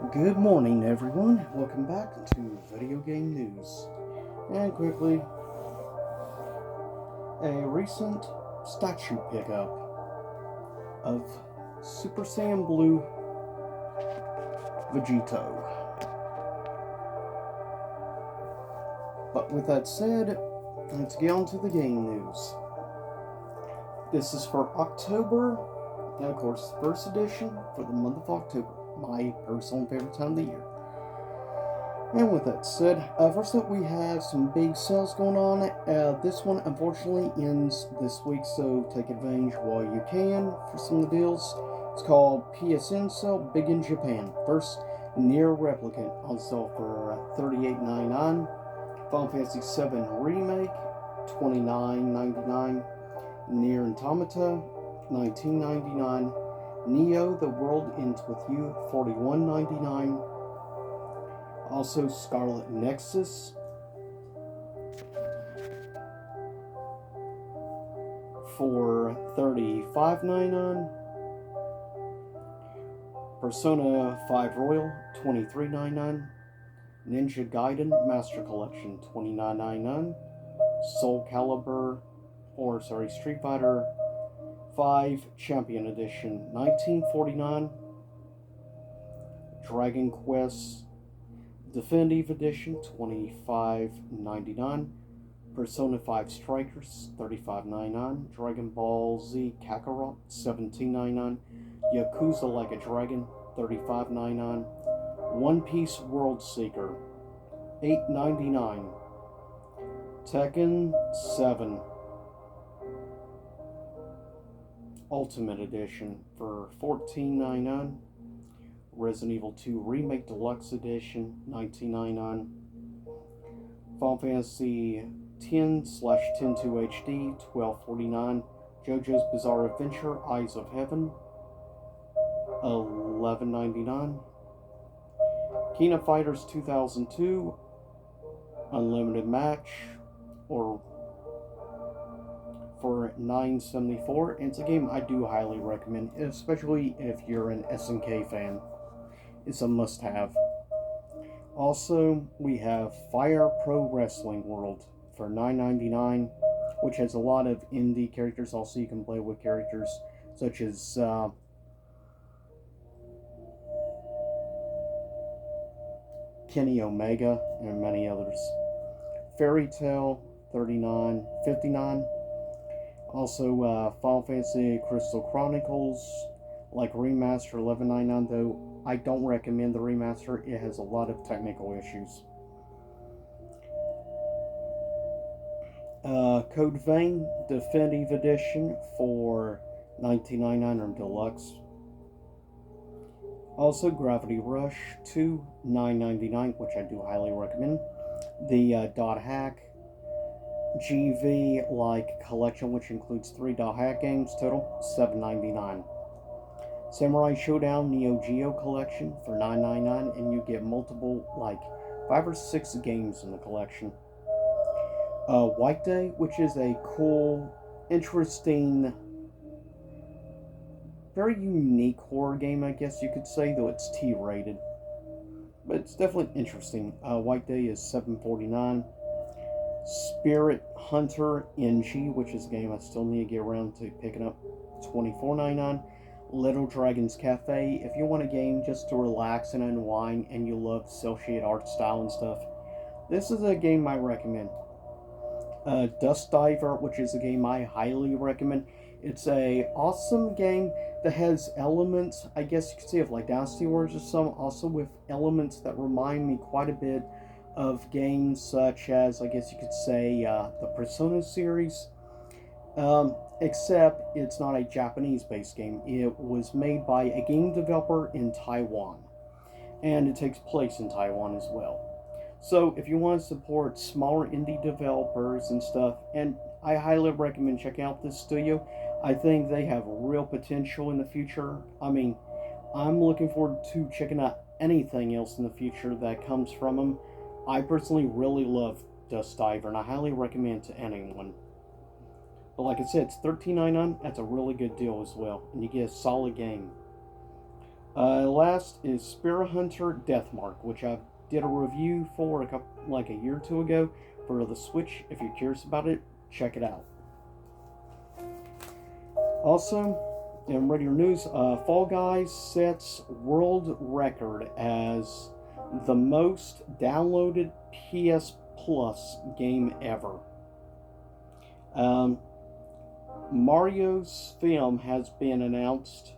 Good morning, everyone. Welcome back to Video Game News. And quickly, a recent statue pickup of Super Saiyan Blue Vegito. But with that said, let's get on to the game news. This is for October, and of course, first edition for the month of October, my personal favorite time of the year. And with that said, first up we have some big sales going on. This one unfortunately ends this week, so take advantage while you can for some of the deals. It's called PSN Sale Big in Japan. First, Nier Replicant on sale for $38.99. Final Fantasy VII Remake, $29.99. Nier Automata, $19.99. Neo: The World Ends With You, $41.99. Also, Scarlet Nexus for $35.99. Persona 5 Royal, $23.99. Ninja Gaiden Master Collection, $29.99. Street Fighter 5 Champion Edition, $19.49. Dragon Quest Definitive Edition, $25.99. Persona 5 Strikers, $35.99. Dragon Ball Z Kakarot, $17.99. Yakuza Like a Dragon, $35.99. One Piece World Seeker, $8.99. Tekken 7 Ultimate Edition for $14.99. Resident Evil 2 Remake Deluxe Edition, $19.99. Final Fantasy X/10-2 HD, $12.49. JoJo's Bizarre Adventure Eyes of Heaven, $11.99. Kina Fighters 2002 Unlimited Match, or for $9.74. And it's a game I do highly recommend, especially if you're an SNK fan. It's a must-have. Also, we have Fire Pro Wrestling World for $9.99, which has a lot of indie characters. Also, you can play with characters such as Kenny Omega and many others. Fairy Tail, $39.59. Also, Final Fantasy Crystal Chronicles, like remaster, $11.99, though I don't recommend the remaster. It has a lot of technical issues. Code Vein Definitive Edition for $19.99 on Deluxe. Also, Gravity Rush 2, $9.99, which I do highly recommend. The Dot Hack GV like collection, which includes 3 Dot Hack games total, $7.99. Samurai Showdown Neo Geo collection for $9.99, and you get multiple, like 5 or 6 games in the collection. White Day, which is a cool, interesting, very unique horror game, I guess you could say, though it's T-rated. But it's definitely interesting. White Day is $7.49. Spirit Hunter NG, which is a game I still need to get around to picking up, $24.99. Little Dragon's Cafe, if you want a game just to relax and unwind and you love cel-shaded art style and stuff, this is a game I recommend. Dust Diver, which is a game I highly recommend. It's a awesome game that has elements, I guess you could say, of like Dynasty Wars or some, also with elements that remind me quite a bit of games such as, I guess you could say, the Persona series. Except it's not a Japanese-based game. It was made by a game developer in Taiwan, and it takes place in Taiwan as well. So if you want to support smaller indie developers and stuff, and I highly recommend checking out this studio. I think they have real potential in the future. I mean, I'm looking forward to checking out anything else in the future that comes from them. I personally really love Dust Diver, and I highly recommend it to anyone. But like I said, it's $13.99. That's a really good deal as well, and you get a solid game. Last is Spirit Hunter Deathmark, which I did a review for like a year or two ago for the Switch. If you're curious about it, check it out. Also, in radio news, Fall Guys sets world record as the most downloaded PS Plus game ever. Mario's film has been announced,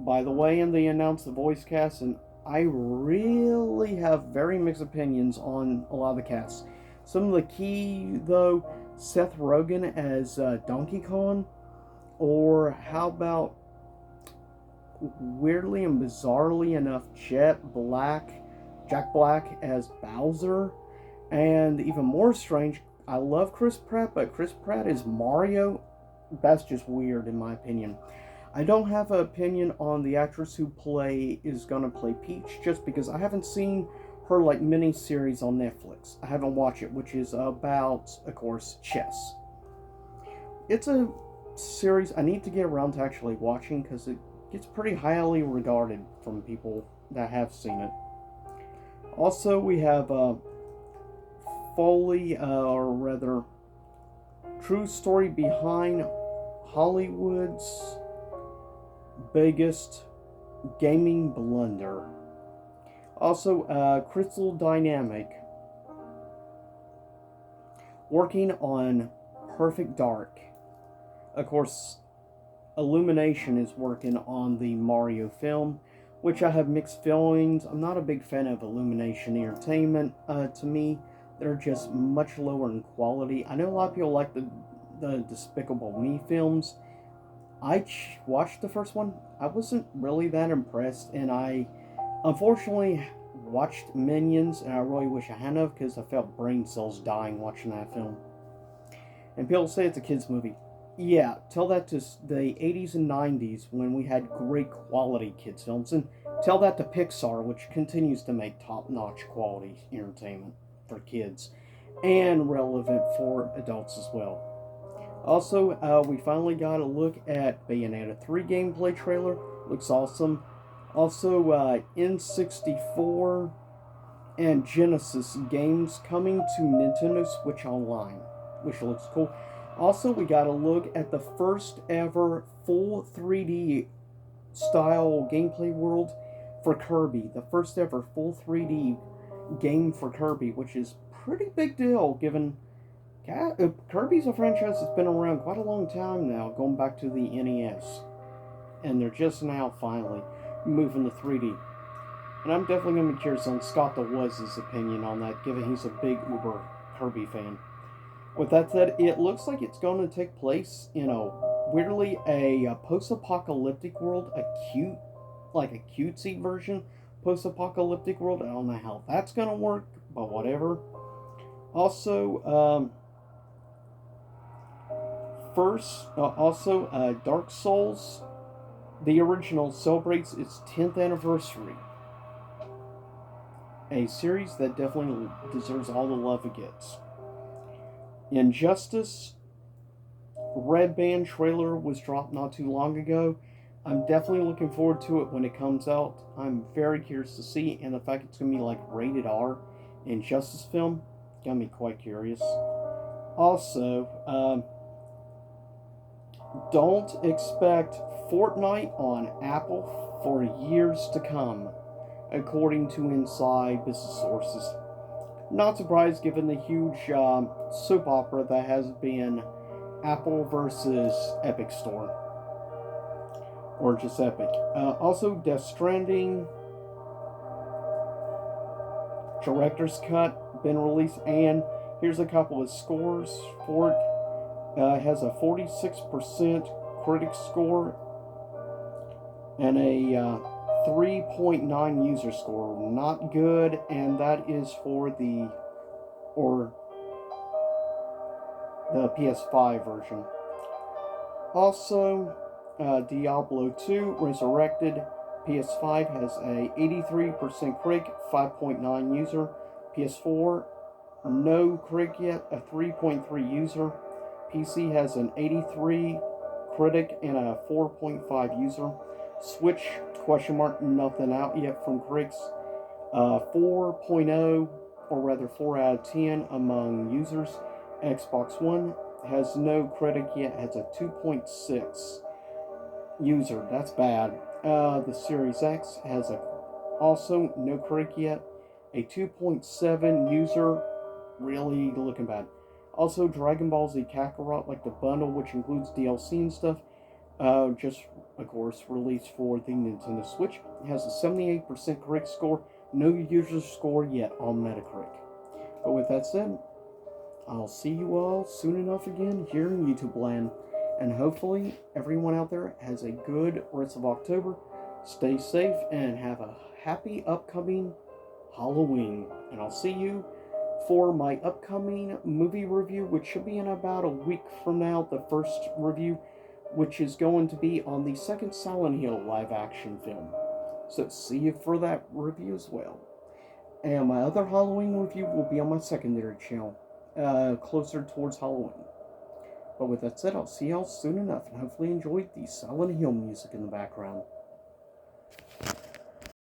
by the way, and they announced the voice cast, and I really have very mixed opinions on a lot of the casts. Some of the key, though, Seth Rogen as Donkey Kong, or how about, weirdly and bizarrely enough, Jack Black as Bowser, and even more strange, I love Chris Pratt, but Chris Pratt is Mario. That's just weird in my opinion. I don't have an opinion on the actress who is gonna play Peach, just because I haven't seen her like mini series on Netflix. I haven't watched it, which is about, of course, chess. It's a series I need to get around to actually watching because it gets pretty highly regarded from people that have seen it. Also, we have Foley, or rather, true story behind Hollywood's biggest gaming blunder. Also, Crystal Dynamic working on Perfect Dark. Of course, Illumination is working on the Mario film, which I have mixed feelings. I'm not a big fan of Illumination Entertainment. To me, they're just much lower in quality. I know a lot of people like the Despicable Me films. I watched the first one. I wasn't really that impressed, and I unfortunately watched Minions, and I really wish I hadn't, because I felt brain cells dying watching that film. And people say it's a kids' movie. Yeah, tell that to the 80s and 90s when we had great quality kids' films, and tell that to Pixar, which continues to make top-notch quality entertainment for kids, and relevant for adults as well. Also, we finally got a look at Bayonetta 3 gameplay trailer. Looks awesome. Also, N64 and Genesis games coming to Nintendo Switch Online, which looks cool. Also, we got a look at the first ever full 3D style gameplay world for Kirby. The first ever full 3D game for Kirby, which is pretty big deal given Kirby's a franchise that's been around quite a long time now, going back to the NES. And they're just now finally moving to 3D. And I'm definitely going to be curious on Scott the Wuz's opinion on that, given he's a big Uber Kirby fan. With that said, it looks like it's going to take place in weirdly a post-apocalyptic world, like a cutesy version post-apocalyptic world. I don't know how that's going to work, but whatever. Also, Dark Souls, the original, celebrates its 10th anniversary. A series that definitely deserves all the love it gets. Injustice Red Band trailer was dropped not too long ago. I'm definitely looking forward to it when it comes out. I'm very curious to see, and the fact it's going to be like rated R Injustice film got me quite curious. Also, don't expect Fortnite on Apple for years to come, according to inside business sources. Not surprised given the huge soap opera that has been Apple versus Epic Store. Or just Epic. Also, Death Stranding Director's Cut been released, and here's a couple of scores for it. It has a 46% critic score and a 3.9 user score. Not good, and that is for the PS5 version. Also, Diablo 2 Resurrected PS5 has a 83% critic, 5.9 user. PS4, no critic yet, a 3.3 user. PC has an 83 critic and a 4.5 user. Switch, question mark, nothing out yet from critics. 4.0, or rather 4 out of 10 among users. Xbox One has no critic yet, has a 2.6 user. That's bad. The Series X has also no critic yet, a 2.7 user. Really looking bad. Also, Dragon Ball Z Kakarot, like the bundle, which includes DLC and stuff, just of course released for the Nintendo Switch, has a 78% critic score. No user score yet on Metacritic. But with that said, I'll see you all soon enough again here in YouTube land. And hopefully everyone out there has a good rest of October. Stay safe and have a happy upcoming Halloween. And I'll see you for my upcoming movie review, which should be in about a week from now. The first review, which is going to be on the second Silent Hill live action film. So see you for that review as well. And my other Halloween review will be on my secondary channel, closer towards Halloween. But with that said, I'll see y'all soon enough, and hopefully enjoy the Silent Hill music in the background.